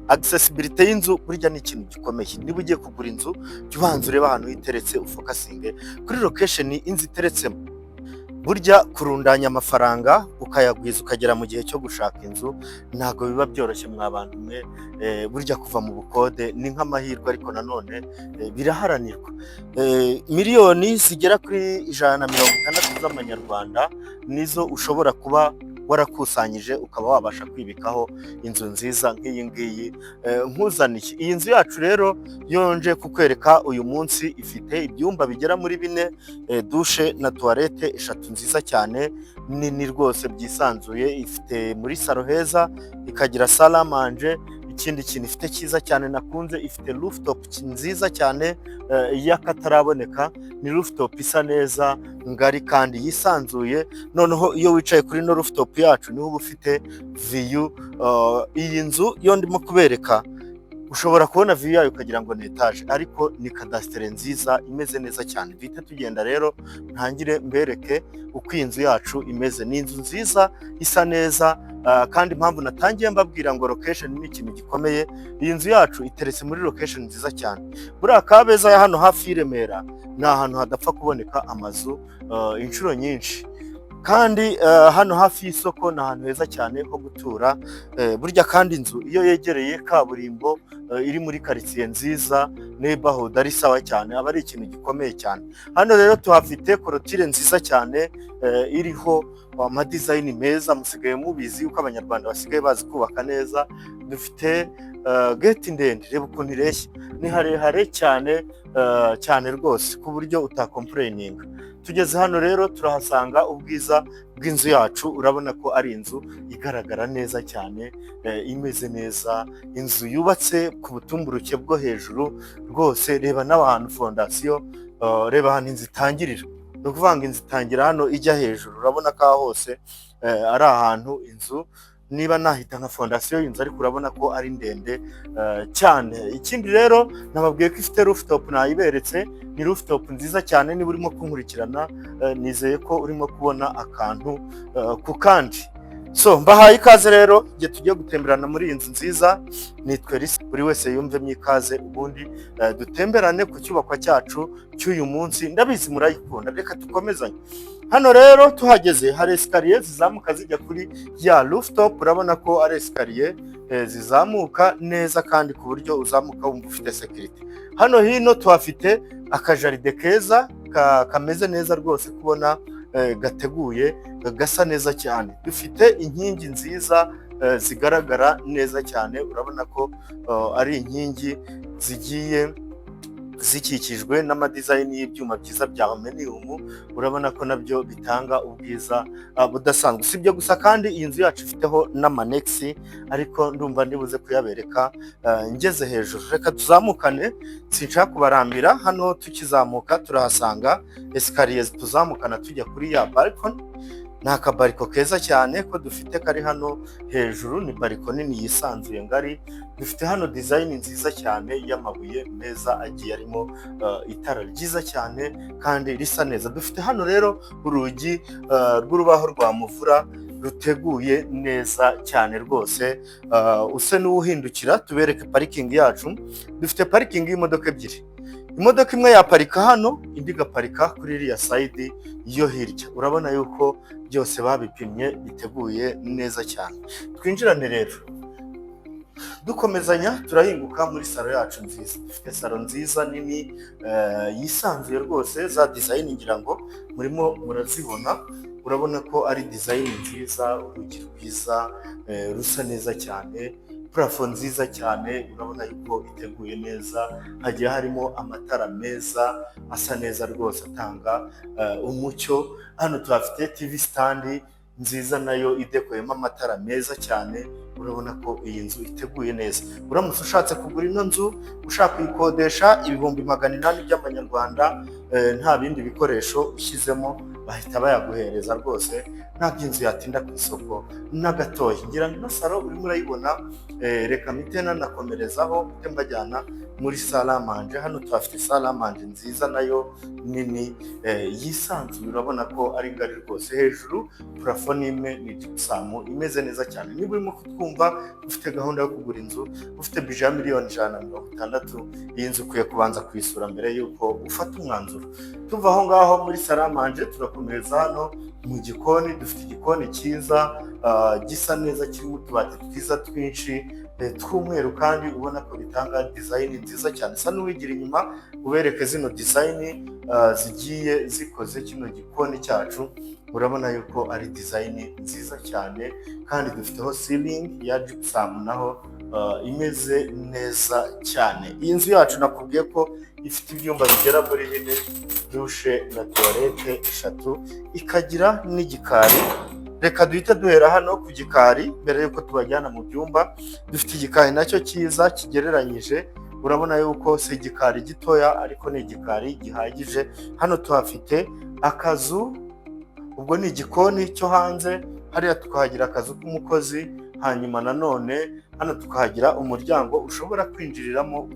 Accessibility y'inzu burya ni ikintu gikomeye. Niba ugiye kugura inzu jya ubanza urebe ahantu iteretse ufokasinge kuri location inzu iteretsemo. Burya kurundanya amafaranga ukayagwiza ukagera mu gihe cyo gushaka inzu ntabwo biba byoroshye mwa bantu mwe. Burya kuva mu bukode ni nk'amahirwe ariko nanone biraharanirwa. Miliyoni zigera kuri 160 z'amanyarwanda nizo ushobora kuba warakusanyije ukaba wabasha kwibikaho inzu nziza nk'iyi ngiyi nkuzaniye. Iyi nzu yacu rero yonje kukwereka uyu munsi ifite ibyumba bigera muri 4, dushe na toilette 3 nziza cyane nini rwose byisanzuye. Ifite muri salo heza, ikagira salle à manger. Ikindi kintu ifite cyiza cyane nakunze, ifite rooftop nziza cyane y'akataraboneka. Ni rooftop isa neza ngari kandi yisanzuye. Noneho iyo wicaye kuri no rooftop yacu niho uba ufite view. Iyi nzu yo ndimo kubereka ushobora kubona view yayo ukagira ngo ni etage, ariko ni cadastre nziza imeze neza cyane. Bite tugenda rero ntangire mbereke uko inzu yacu imeze. Ni inzu nziza isa neza, kandi impamvu natangiye mbabwira ngo location ni ikintu gikomeye. Iyi nzu yacu iteretse muri location nziza cyane. Buriya Kabeza ya hano hafi y'Iremera ni ahantu hadapfa kuboneka amazu inshuro nyinshi, kandi hano hafi y'isoko ni ahantu heza cyane ho gutura. Burya kandi inzu iyo yegereye kaburimbo iri muri quartier nziza, neighborhood ari sawa cyane, aba ari ikintu gikomeye cyane. Hano rero tuhafite korotire nziza cyane iriho amadesign meza. Musigaye mubizi uko abanyarwanda basigaye bazi kubaka neza. Dufite gate ndende, reba ukuntu ireshya, ni harehare cyane cyane rwose ku buryo utakomplaininga. Tugeze hano rero turahasanga ubwiza bw'inzu yacu. Urabona ko ari inzu igaragara neza cyane, imeze neza, inzu yubatse ku butumburuke bwo hejuru rwose. Reba n'abantu fondation, reba ahantu inzu itangirira. No kuvanga inzu itangira hano ijya hejuru. Urabona ko hose ari ahantu inzu niba nahita nka fondation y'inzu, ariko urabona ko ari ndende cyane. Ikindi rero nababwiye ko ifite rooftop, nayiberetse. Ni rooftop nziza cyane. Niba urimo kunkurikirana nizeye ko urimo kubona akantu ku kandi. So mbahaye ikaze rero igihe tugiye gutemberana muri iyi nzu nziza. Nitwe Risi, buri wese yumvemo ikaze, ubundi dutemberane ku cyubakwa cyacu cy'uyu munsi. Ndabizi murayikunda, reka tukomezanye. Hano rero tuhageze hari escalier zizamuka zijya kuri ya rooftop. Urabona ko ari escalier zizamuka neza kandi ku buryo uzamuka wumva ufite security. Hano hino tuhafite akajaride keza kameze neza rwose, kubona gateguye gasa neza cyane. Dufite inkingi nziza zigaragara neza cyane. Urabona ko ari inkingi zigiye zikikijwe n'amadesign y'ibyuma byiza bya aluminium. Urabona ko nabyo bitanga ubwiza budasanzwe. Sibyo gusa kandi iyi nzu yacu ifiteho n'amanexi, ariko ndumva ndibuze kuyabereka ngeze hejuru. Reka tuzamukane, sinshaka kubarambira. Hano tukizamuka turahasanga escalier tuzamukana tujya kuri ya balcony. Ni akabariko keza cyane ko dufite kari hano hejuru. Ni bariko nini yisanzuye ngari. Dufite hano design nziza cyane y'amabuye meza agiye arimo itara ryiza cyane kandi risa neza. Dufite hano rero urugi rw'urubaho rwa muvura ruteguye neza cyane rwose. Use n'uwuhindukira tubereke parking yacu. Dufite parking y'imodoka ebyiri. Imodoka imwe yaparika hano, indi gaparika kuri iriya side yo hirya. Urabona yuko byose babipimye biteguye neza cyane. Twinjirane rero dukomezanya turahinguka muri salo yacu nziza. Dufite salo nziza nini yisanzuye rwose. Za design ngira ngo murimo murazibona. Urabona ko ari design nziza, urugi rwiza rusa neza cyane, plafond nziza cyane. Urabona yuko iteguye neza, hagiye harimo amatara meza asa neza rwose atanga umucyo. Hano tuhafite TV stand nziza nayo idekoyemo amatara meza cyane. Urabona ko iyi nzu iteguye neza. Uramutse ushatse kugura ino nzu, ushaka kuyikodesha 800 by'amanyarwanda, nta bindi bikoresho ushyizemo, bahita bayaguhereza rwose. Nta byinzu yatinda ku isoko na gatoya. Ngira ngo salo urimo urayibona. Reka mpite nanakomerezaho mbajyana muri salamanje. Hano tuhafite salamanje nziza nayo nini yisanzuye, urabona ko ari ngari rwose. Hejuru purafo n'imwe ni gypsum imeze neza cyane. Niba urimo kutwumva ufite gahunda yo kugura inzu, ufite bije ya miliyoni 160, iyi nzu ukwiye kubanza kuyisura mbere y'uko ufata umwanzuro. Tuva aho ngaho muri salamanje turakomereza hano mu gikoni. Dufite igikoni cyiza gisa neza, kirimo utubati twiza twinshi tw'umweru, kandi ubona ko bitanga design nziza cyane. Sa n'uwigira inyuma ubereke zino design zigiye zikoze kino gikoni cyacu, urabona yuko ari design nziza cyane. Kandi dufiteho ceiling ya gypsum naho imeze neza cyane. Iyi nzu yacu nakubwiye ko ifite ibyumba bigera muri 4, dushe na toilette 3, ikagira n'igikari. Reka duhite duhera hano ku gikari mbere yuko tubajyana mu byumba. Dufite igikari nacyo cyiza kigereranyije, urabona yuko si igikari gitoya ariko ni igikari gihagije. Hano tuhafite akazu, ubwo ni igikoni cyo hanze. Hariya tukahagira akazu k'umukozi, hanyuma nanone hano tukahagira umuryango ushobora kwinjiriramo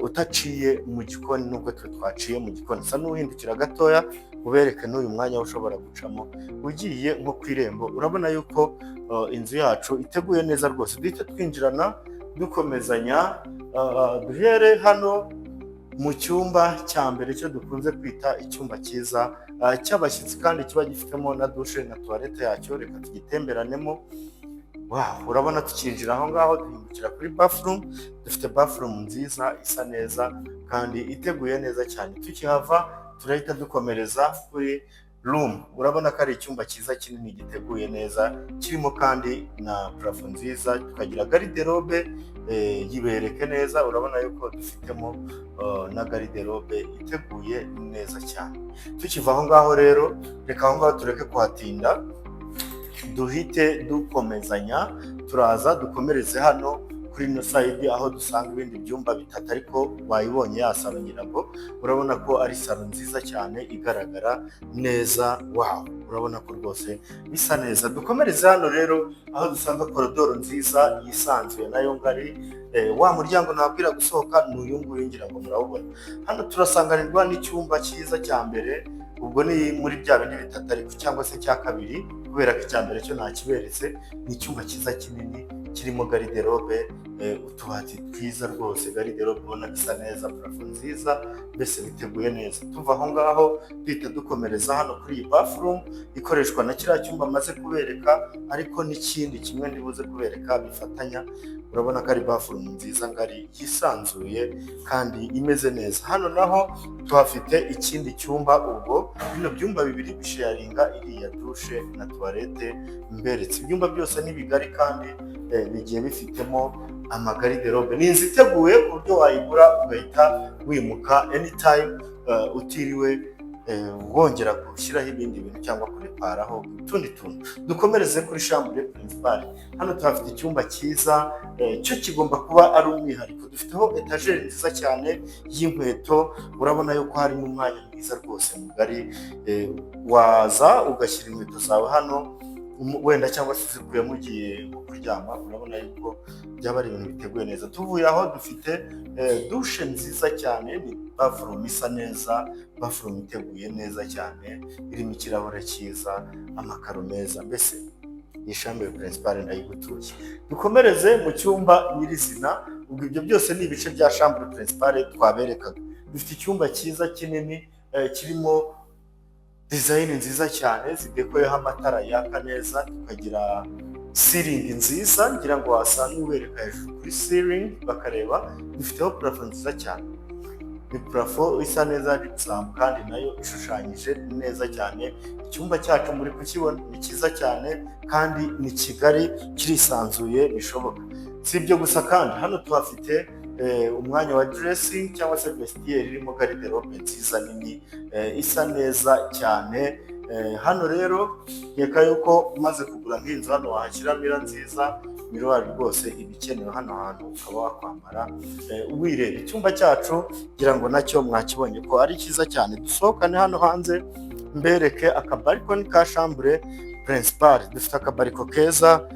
utaciye mu gikoni, nubwo twaciye mu gikoni. Sa n'uhindukira gatoya ubereke n'uyu mwanya ushobora gucamo ugiye nko ku irembo. Urabona yuko inzu yacu iteguye neza rwose. Duhite twinjirana dukomezanya, duhere hano mu cyumba cya mbere cyo dukunze kwita icyumba cyiza cy'abashyitsi, kandi kiba gifitemo na dushe na toilette yacyo. Reka tugitemberanemo. Wow, urabona tukinjira aho ngaho duhindukira kuri bathroom. Dufite bathroom nziza isa neza kandi iteguye neza cyane. Tukihava turahita dukomereza kuri room. Urabona ko ari icyumba cyiza kinini giteguye neza, kirimo kandi na plafond nziza. Tukagira garde-robe yibereke neza. Urabona yuko dufitemo na garde-robe iteguye neza cyane. Tukiva aho ngaho rero, reka aho ngaho tureke kuhatinda, duhite dukomezanya. Turaza dukomereze hano kuri ino side aho dusanga ibindi byumba bitatu, ariko wayibonye ya salo nyirago. Urabona ko ari salo nziza cyane igaragara neza. Wow, urabona ko rwose bisa neza. Dukomereze hano rero aho dusanga koridoro nziza yisanzuye nayo ngari. Wa muryango nabwira gusohoka ni uyu nguyu, ngira ngo murabona. Hano turasanganirwa n'icyumba cyiza cya mbere, ubwo ni muri bya bindi bitatu ariko cyangwa se cya kabiri, kubera ko icya mbere cyo ntakiberetse. Ni icyumba cyiza kinini kirimo garde-robe, utubati twiza rwose. Garde-robe ubona bisa neza, plafo nziza, mbese biteguye neza. Tuva aho ngaho duhita dukomereza hano kuri iyi bathroom ikoreshwa na kiriya cyumba maze kubereka, ariko n'ikindi kimwe ndibuze kubereka bifatanya. Urabona ko ari bathroom nziza ngari yisanzuye kandi imeze neza. Hano naho tuhafite ikindi cyumba, ubwo bino byumba bibiri bisharinga iriya dushe na toilette mberetse. Ibyumba byose ni bigari kandi bigiye bifitemo amagarde-robe. Ni inzu iteguye ku buryo wayigura ugahita wimuka anytime, utiriwe wongera gushyiraho ibindi bintu cyangwa kureparaho utundi tuntu. Dukomereze kuri chambre principale. Hano tuhafite icyumba cyiza, cyo kigomba kuba ari umwihariko. Dufiteho etageri nziza cyane y'inkweto. Urabona yuko hari n'umwanya mwiza rwose mugari, waza ugashyira inkweto zawe hano wenda cyangwa se zikuye mugiye kuryama. Urabona yuko byaba ari ibintu biteguye neza. Tuvuye aho dufite dushe nziza cyane, ni bathroom isa neza, bathroom iteguye neza cyane, irimo ikirahure cyiza, amakaro meza. Mbese iyi chambre principale ndayigutuye. Dukomereze mu cyumba nyirizina. Ubwo ibyo byose ni ibice bya chambre principale twaberekaga. Dufite icyumba cyiza kinini, kirimo design nziza cyane, zidekoyeho amatara yaka neza. Tukagira ceiling nziza, ngira ngo wasanga ubereka hejuru kuri ceiling bakareba. Dufiteho plafo nziza cyane, ni plafo isa neza gypsum kandi nayo ishushanyije neza cyane. Icyumba cyacu muri kukibona ni cyiza cyane kandi ni kigari, kirisanzuye bishoboka. Si ibyo gusa kandi hano tuhafite umwanya wa dressing cyangwa se vestiaire irimo garde-robe nziza nini, isa neza cyane. Hano rero nkeka yuko umaze kugura nk'inzu hano wahashyira mira nziza, miruwari rwose ibikenewe hano hantu ukaba wakwambara wireba. Icyumba cyacu ngira ngo nacyo mwakibonye ko ari cyiza cyane. Dusohokane hano hanze mbereke akabarikoni ka chambre principale. Dufite akabariko keza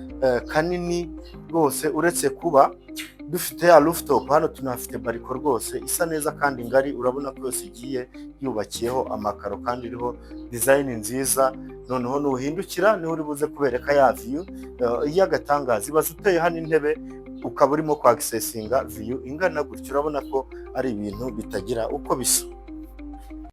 kanini rwose, uretse kuba dufite ya rooftop hano tunafite bariko rwose isa neza kandi ngari, urabona ko yose igiye yubakiyeho amakaro kandi iriho design nziza. Noneho nuhindukira niho uri buze kubereka ya view y'agatangaza. Ibaze uteye hano intebe ukaba urimo kwa accessinga view ingana gutyo, urabona ko ari ibintu bitagira uko bisa.